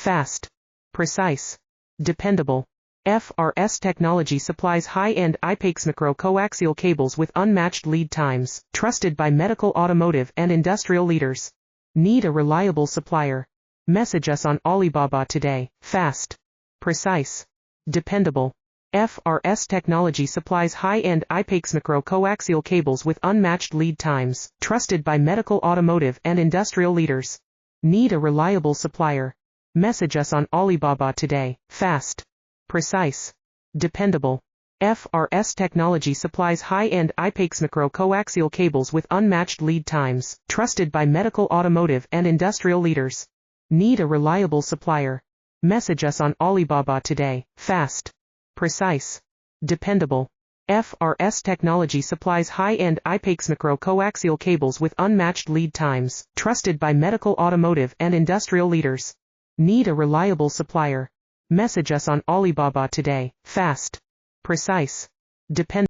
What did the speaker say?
fast, precise, dependable. FRS Technology supplies high-end micro coaxial cables with unmatched lead times, trusted by medical, automotive, and industrial leaders. Need a reliable supplier? Message us on Alibaba today. Fast, precise, dependable. FRS Technology supplies high-end micro coaxial cables with unmatched lead times, trusted by medical, automotive, and industrial leaders. Need a reliable supplier? Message us on Alibaba today. Fast, precise, dependable. FRS Technology supplies high-end micro coaxial cables with unmatched lead times, trusted by medical, automotive, and industrial leaders. Need a reliable supplier? Message us on Alibaba today. Fast, precise, dependable. FRS Technology supplies high-end micro coaxial cables with unmatched lead times, trusted by medical, automotive, and industrial leaders. Need a reliable supplier? Message us on Alibaba today. Fast, precise, dependable.